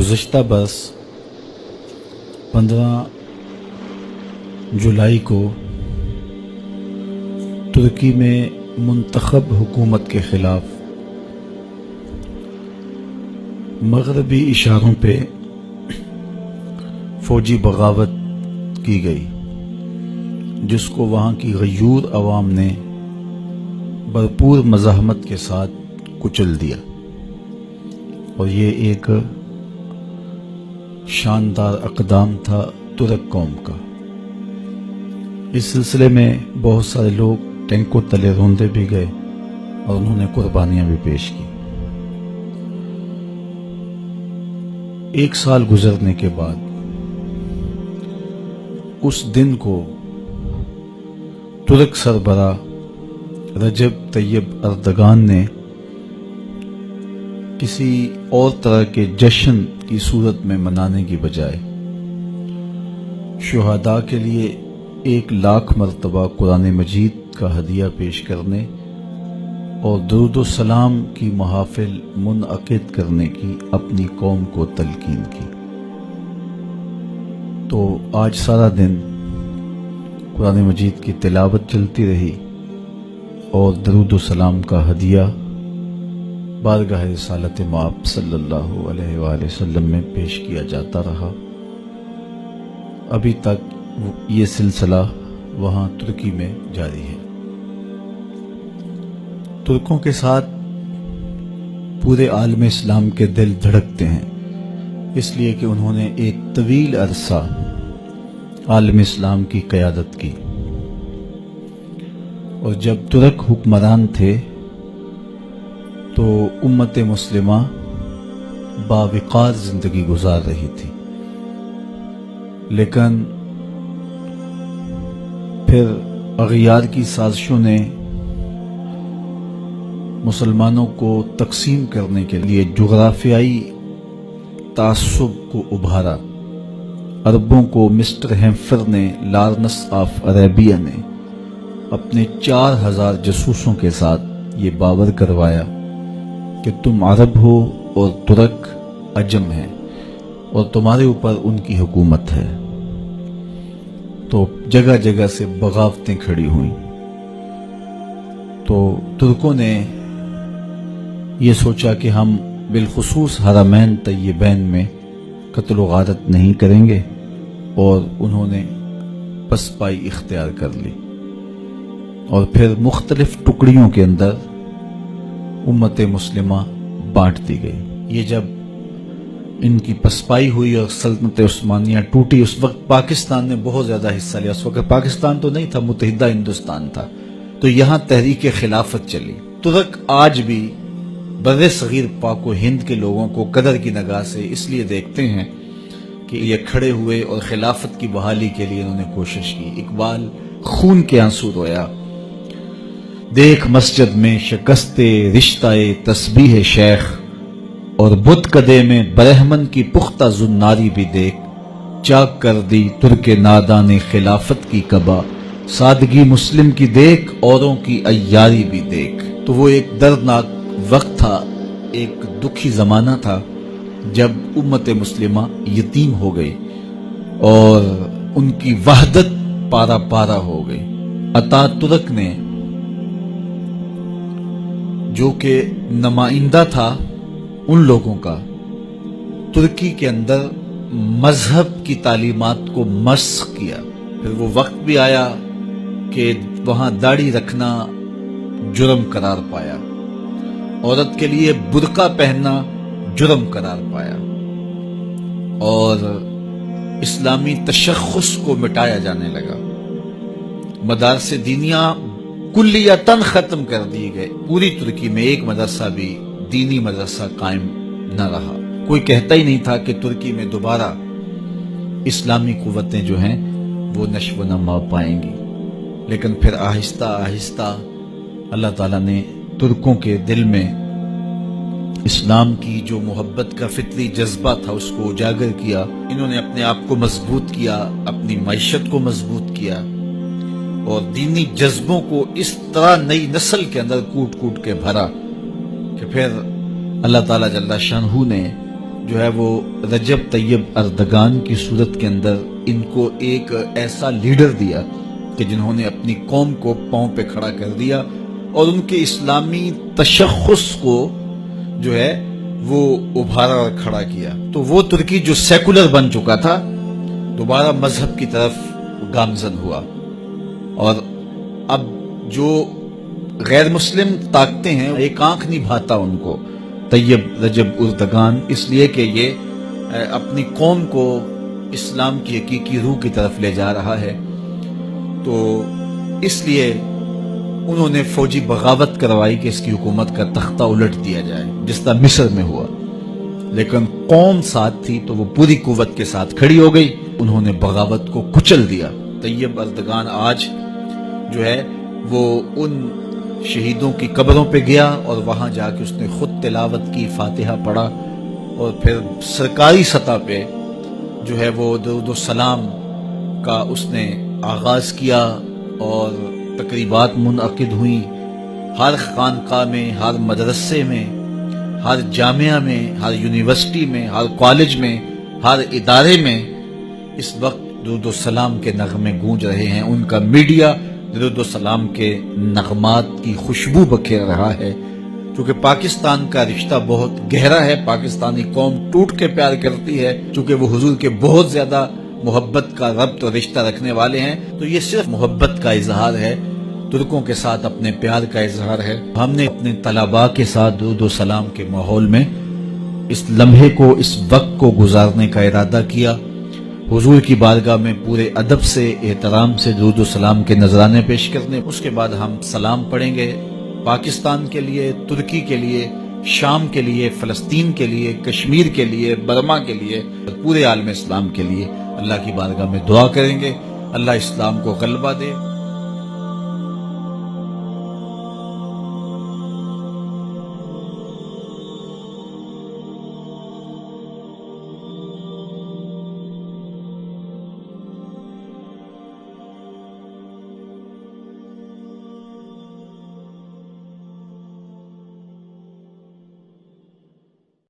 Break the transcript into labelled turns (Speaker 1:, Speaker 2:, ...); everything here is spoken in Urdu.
Speaker 1: گزشتہ برس 15 جولائی کو ترکی میں منتخب حکومت کے خلاف مغربی اشاروں پہ فوجی بغاوت کی گئی، جس کو وہاں کی غیور عوام نے بھرپور مزاحمت کے ساتھ کچل دیا، اور یہ ایک شاندار اقدام تھا ترک قوم کا۔ اس سلسلے میں بہت سارے لوگ ٹینکوں تلے روندے بھی گئے اور انہوں نے قربانیاں بھی پیش کی۔ 1 سال گزرنے کے بعد اس دن کو ترک سربراہ رجب طیب اردگان نے کسی اور طرح کے جشن کی صورت میں منانے کی بجائے شہداء کے لیے 1,00,000 مرتبہ قرآن مجید کا ہدیہ پیش کرنے اور درود و سلام کی محافل منعقد کرنے کی اپنی قوم کو تلقین کی۔ تو آج سارا دن قرآن مجید کی تلاوت چلتی رہی اور درود و سلام کا ہدیہ بارگاہ رسالت مآب صلی اللہ علیہ وآلہ وسلم میں پیش کیا جاتا رہا۔ ابھی تک یہ سلسلہ وہاں ترکی میں جاری ہے۔ ترکوں کے ساتھ پورے عالم اسلام کے دل دھڑکتے ہیں، اس لیے کہ انہوں نے ایک طویل عرصہ عالم اسلام کی قیادت کی، اور جب ترک حکمران تھے تو امت مسلمہ باوقار زندگی گزار رہی تھی، لیکن پھر اغیار کی سازشوں نے مسلمانوں کو تقسیم کرنے کے لیے جغرافیائی تعصب کو ابھارا۔ عربوں کو مسٹر ہیمفر نے، لارنس آف عربیہ نے اپنے 4000 جاسوسوں کے ساتھ یہ باور کروایا کہ تم عرب ہو اور ترک عجم ہیں اور تمہارے اوپر ان کی حکومت ہے۔ تو جگہ جگہ سے بغاوتیں کھڑی ہوئیں۔ تو ترکوں نے یہ سوچا کہ ہم بالخصوص حرمین طیبین میں قتل و غارت نہیں کریں گے، اور انہوں نے پسپائی اختیار کر لی، اور پھر مختلف ٹکڑیوں کے اندر امت مسلمہ بانٹ دی گئی۔ یہ جب ان کی پسپائی ہوئی اور سلطنت عثمانیہ ٹوٹی، اس وقت پاکستان نے بہت زیادہ حصہ لیا۔ اس وقت پاکستان تو نہیں تھا، متحدہ ہندوستان تھا، تو یہاں تحریک خلافت چلی۔ ترک آج بھی بر صغیر پاک و ہند کے لوگوں کو قدر کی نگاہ سے اس لیے دیکھتے ہیں کہ یہ کھڑے ہوئے اور خلافت کی بحالی کے لیے انہوں نے کوشش کی۔ اقبال خون کے آنسو رویا، دیکھ مسجد میں شکست رشتہ تسبیح شیخ، اور بت کدے میں برہمن کی پختہ زناری بھی دیکھ، چاک کر دی ترک نادان خلافت کی قبا، سادگی مسلم کی دیکھ اوروں کی عیاری بھی دیکھ۔ تو وہ ایک دردناک وقت تھا، ایک دکھی زمانہ تھا جب امت مسلمہ یتیم ہو گئی اور ان کی وحدت پارا پارا ہو گئی۔ اتا ترک نے، جو کہ نمائندہ تھا ان لوگوں کا، ترکی کے اندر مذہب کی تعلیمات کو مسخ کیا۔ پھر وہ وقت بھی آیا کہ وہاں داڑھی رکھنا جرم قرار پایا، عورت کے لیے برقع پہننا جرم قرار پایا، اور اسلامی تشخص کو مٹایا جانے لگا۔ مدارس دینیہ کلیتاً ختم کر دیے گئے۔ پوری ترکی میں ایک مدرسہ بھی دینی مدرسہ قائم نہ رہا۔ کوئی کہتا ہی نہیں تھا کہ ترکی میں دوبارہ اسلامی قوتیں جو ہیں وہ نشو و نما پائیں گی۔ لیکن پھر آہستہ آہستہ اللہ تعالیٰ نے ترکوں کے دل میں اسلام کی جو محبت کا فطری جذبہ تھا اس کو اجاگر کیا۔ انہوں نے اپنے آپ کو مضبوط کیا، اپنی معیشت کو مضبوط کیا، اور دینی جذبوں کو اس طرح نئی نسل کے اندر کوٹ کوٹ کے بھرا کہ پھر اللہ تعالیٰ جل شانہ نے جو ہے وہ رجب طیب اردگان کی صورت کے اندر ان کو ایک ایسا لیڈر دیا کہ جنہوں نے اپنی قوم کو پاؤں پہ کھڑا کر دیا اور ان کے اسلامی تشخص کو جو ہے وہ ابھارا اور کھڑا کیا. تو وہ ترکی جو سیکولر بن چکا تھا دوبارہ مذہب کی طرف گامزن ہوا، اور اب جو غیر مسلم طاقتیں ہیں ایک آنکھ نہیں بھاتا ان کو طیب رجب اردگان، اس لیے کہ یہ اپنی قوم کو اسلام کی حقیقی روح کی طرف لے جا رہا ہے. تو اس لیے انہوں نے فوجی بغاوت کروائی کہ اس کی حکومت کا تختہ الٹ دیا جائے، جس طرح مصر میں ہوا. لیکن قوم ساتھ تھی تو وہ پوری قوت کے ساتھ کھڑی ہو گئی، انہوں نے بغاوت کو کچل دیا. طیب اردگان آج جو ہے وہ ان شہیدوں کی قبروں پہ گیا اور وہاں جا کے اس نے خود تلاوت کی، فاتحہ پڑھا، اور پھر سرکاری سطح پہ جو ہے وہ درود و سلام کا اس نے آغاز کیا، اور تقریبات منعقد ہوئیں ہر خانقاہ میں، ہر مدرسے میں، ہر جامعہ میں، ہر یونیورسٹی میں، ہر کالج میں، ہر ادارے میں اس وقت درود و سلام کے نغمے گونج رہے ہیں. ان کا میڈیا درود و سلام کے نغمات کی خوشبو بکھیر رہا ہے. چونکہ پاکستان کا رشتہ بہت گہرا ہے، پاکستانی قوم ٹوٹ کے پیار کرتی ہے، چونکہ وہ حضور کے بہت زیادہ محبت کا ربط اور رشتہ رکھنے والے ہیں. تو یہ صرف محبت کا اظہار ہے، ترکوں کے ساتھ اپنے پیار کا اظہار ہے. ہم نے اپنے طلباء کے ساتھ درود و سلام کے ماحول میں اس لمحے کو، اس وقت کو گزارنے کا ارادہ کیا. حضور کی بارگاہ میں پورے ادب سے، احترام سے درود و سلام کے نذرانے پیش کرنے، اس کے بعد ہم سلام پڑھیں گے پاکستان کے لیے، ترکی کے لیے، شام کے لیے، فلسطین کے لیے، کشمیر کے لیے، برما کے لیے، اور پورے عالم اسلام کے لیے اللہ کی بارگاہ میں دعا کریں گے. اللہ اسلام کو غلبہ دے.